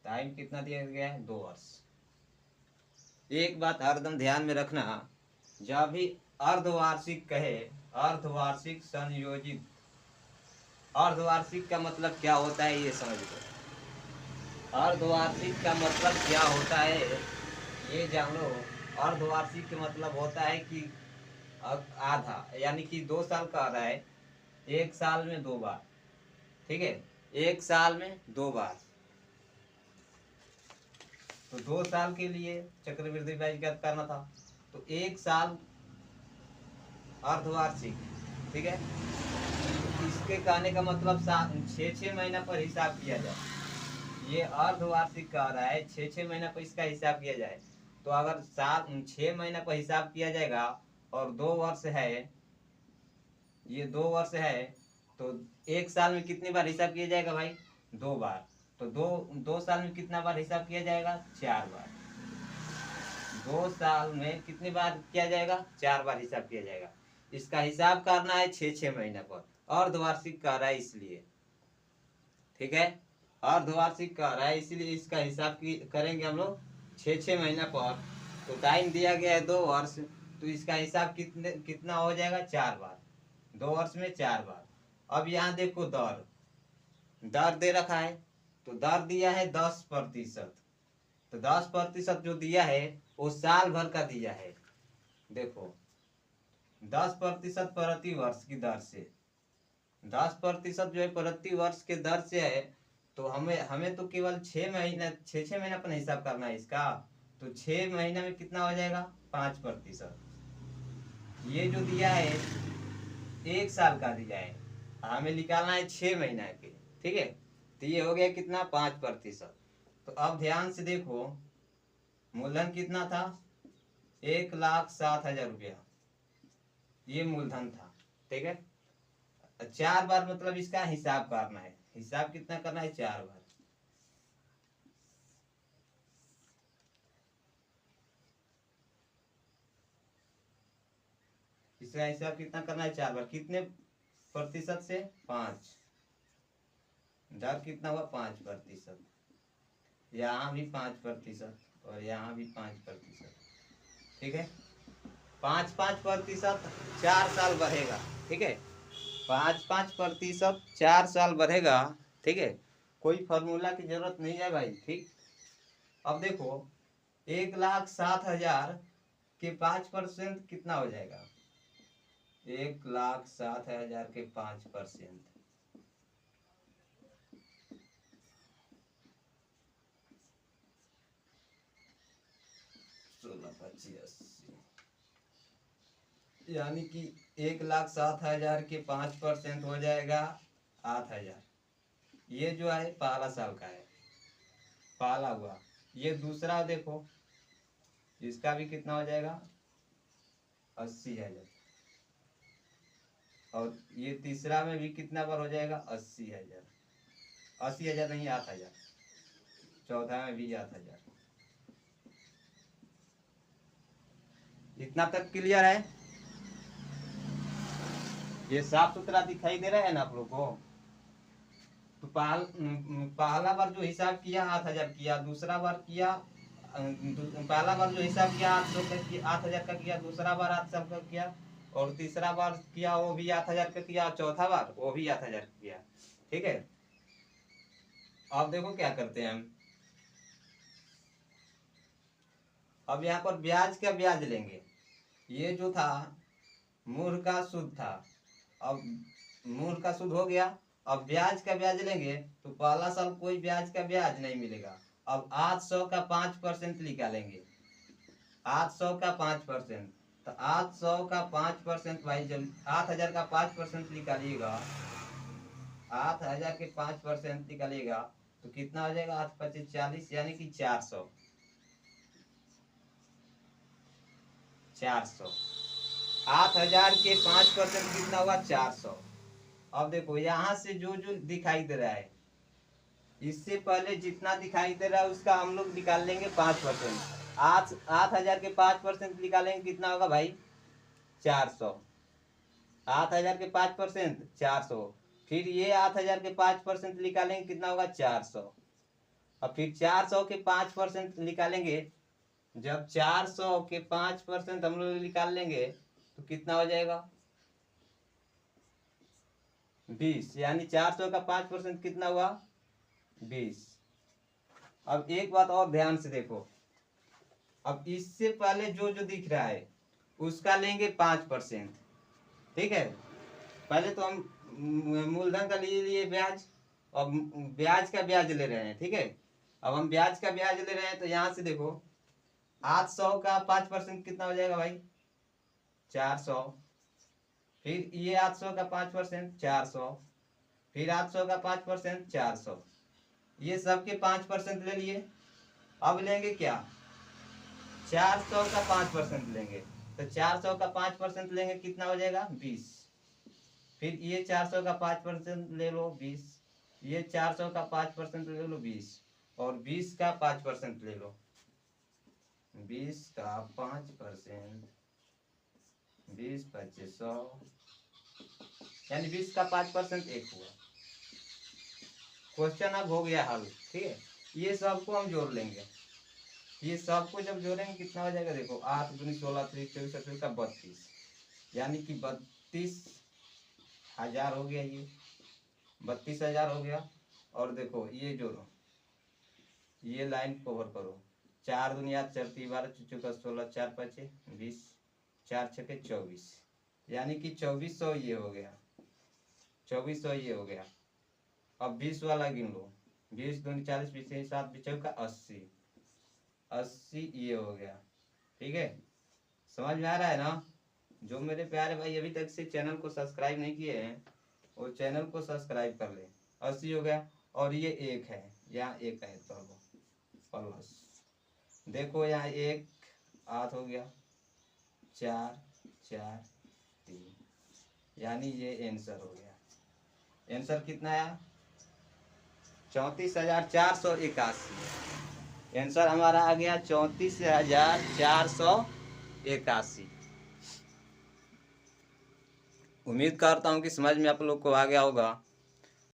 Time कितना दिया गया है? 2 वर्ष। एक बात हरदम ध्यान में रखना, जब भी अर्धवार्षिक कहे, अर्धवार्षिक संयोजित, अर्धवार्षिक का मतलब क्या होता है ये समझ लो। अर्धवार्षिक का मतलब क्या होता है ये जान लो। अर्धवार्षिक का मतलब होता है कि आधा, यानी कि 2 साल का रहा है, 1 साल में 2 बार। ठीक है, 1 साल में 2 बार। तो 2 साल के लिए चक्रवृद्धि ब्याज ज्ञात करना था, तो 1 साल अर्धवार्षिक। ठीक है, तो इसके कहने का मतलब 6 6 महीना पर हिसाब किया जाए। ये अर्धवार्षिक कह रहा है 6 6 महीना पर इसका हिसाब किया जाए। तो अगर 6 महीना पर हिसाब किया जाएगा और 2 वर्ष है, ये 2 वर्ष है, तो 1 साल में कितनी बार हिसाब किया जाएगा भाई? 2 बार। तो 2 साल में कितना बार हिसाब किया जाएगा? 4 बार। 2 साल में कितनी बार किया जाएगा? 4 बार हिसाब किया जाएगा। इसका हिसाब करना है 6 6 महीने पर, अर्धवार्षिक कह रहा है इसलिए। ठीक है, अर्धवार्षिक कह रहा है इसलिए इसका हिसाब करेंगे हम लोग 6 6 महीना पर। तो टाइम दिया गया है 2 वर्ष, तो इसका हिसाब कितना हो जाएगा? 4 बार। 2 वर्ष में 4 बार। अब यहाँ देखो, दर दर दे रखा है, तो दर दिया है 10%। तो 10% जो दिया है वो साल भर का दिया है। देखो, 10% प्रति वर्ष की दर से, 10% जो है प्रति वर्ष के दर से है। तो हमें हमें तो केवल 6 महीना, 6 6 महीना पर हिसाब करना है इसका। तो 6 महीना में कितना हो जाएगा? 5%। ये जो दिया है 1 साल का दिया है, हमें निकालना है 6 महीना के। ठीक है, तो ये हो गया कितना? 5%। तो अब ध्यान से देखो, मूलधन कितना था? 1,07,000 रुपया, ये मूलधन था। ठीक है, 4 बार मतलब इसका हिसाब करना है। हिसाब कितना करना है? 4 बार। इसका हिसाब कितना करना है? 4 बार। कितने प्रतिशत से? 5। दर कितना हुआ? 5%। यहाँ भी 5% और यहाँ भी 5%। ठीक है, 5 5% 4 साल बढ़ेगा। ठीक है, 5 5% 4 साल बढ़ेगा। ठीक है, कोई फॉर्मूला की जरूरत नहीं है भाई। ठीक, अब देखो, 1,07,000 के 5% कितना हो जाएगा? 1,07,000 के 5%, 16, 25, 80, यानी कि 1,07,000 के 5% हो जाएगा 8,000। ये जो है पहला साल का है, पहला हुआ। ये दूसरा देखो, इसका भी कितना हो जाएगा? 80,000। और ये तीसरा में भी कितना बार हो जाएगा? 80,000। 80,000 नहीं, 8,000। चौथा में भी 8,000। इतना तक क्लियर है? ये साफ सुथरा दिखाई दे रहा है ना आप लोग को? तो पहला बार जो हिसाब किया 8,000 किया, दूसरा बार किया पहला बार जो हिसाब किया 800 का किया, 8,000 का किया, दूसरा बार 800 का किया, और तीसरा बार किया वो भी 8,000 का किया, और चौथा बार वो भी 8,000 का किया। ठीक है, अब देखो क्या करते हैं हम। अब यहाँ पर ब्याज का ब्याज लेंगे। ये जो था मूल का सूद था, अब मूल का सूद हो गया। अब ब्याज का ब्याज लेंगे, तो पहला साल कोई ब्याज का ब्याज नहीं मिलेगा। अब 800 का 5% निकालेंगे। 800 का 5%, तो 800 का 5% भाई, जब 8,000 का 5% निकालिएगा, 8,000 के 5% निकालिएगा, तो कितना हो जाएगा? 8×5=40, यानी कि 400। 400, 8,000 के 5% कितना हुआ? 400। अब देखो यहाँ से जो जो दिखाई दे रहा है, इससे पहले जितना दिखाई दे रहा है उसका हम लोग निकाल लेंगे 5%। 8,000 के 5% निकालेंगे, कितना होगा भाई? 400। 8,000 के 5% 400। फिर ये 8,000 के 5% निकालेंगे, कितना होगा? 400। और फिर 400 के 5% निकालेंगे। जब 400 के 5% हम लोग निकाल लेंगे तो कितना हो जाएगा? 20। यानी 400 का 5% कितना हुआ? 20। अब एक बात और ध्यान से देखो, अब इससे पहले जो जो दिख रहा है उसका लेंगे 5%। ठीक है, पहले तो हम मूलधन का लिए ब्याज, और ब्याज का ब्याज ले रहे हैं। ठीक है, अब हम ब्याज का ब्याज ले रहे हैं तो यहाँ से देखो 800 का 5% कितना हो जाएगा भाई? 400। फिर ये 800 का 5% 400, फिर 800 का 5% 400, ये सबके 5% ले लिए। अब लेंगे क्या? 400 का 5% लेंगे, तो 400 का 5% लेंगे कितना हो जाएगा? 20। फिर ये 400 का 5% ले लो 20, ये 400 का 5% ले लो 20, और 20 का 5% ले लो। 20 का 5%, 20 25 100, यानी 20 का 5% 1 हुआ। क्वेश्चन अब हो गया हल। ठीक है, ये सबको हम जोड़ लेंगे। ये सबको जब जोड़ेंगे कितना हो जाएगा? देखो 8 दूनी 16 3 24 28 का 32, यानी कि 32,000 हो गया। ये 32,000 हो गया। और देखो ये जोड़ो, ये लाइन कवर करो। 4 दूनी 8 4 3 12 चौका 16 4 5 20 4 6 24, यानी कि 2400 ये हो गया। 2400 ये हो गया। अब 20 वाला गिन लो। 20 दूनी 40 20 7 20 का 80, 80 ये हो गया। ठीक है, समझ में आ रहा है ना? जो मेरे प्यारे भाई अभी तक से चैनल को सब्सक्राइब नहीं किए हैं वो चैनल को सब्सक्राइब कर ले। 80 हो गया। और ये 1 है, यहाँ 1 है तो प्लस, देखो यहाँ 1 8 हो गया, 4 4 3, यानी ये आंसर हो गया। आंसर कितना आया? 34,481। आंसर हमारा आ गया 34,481। उम्मीद करता हूँ कि समझ में आप लोग को आ गया होगा।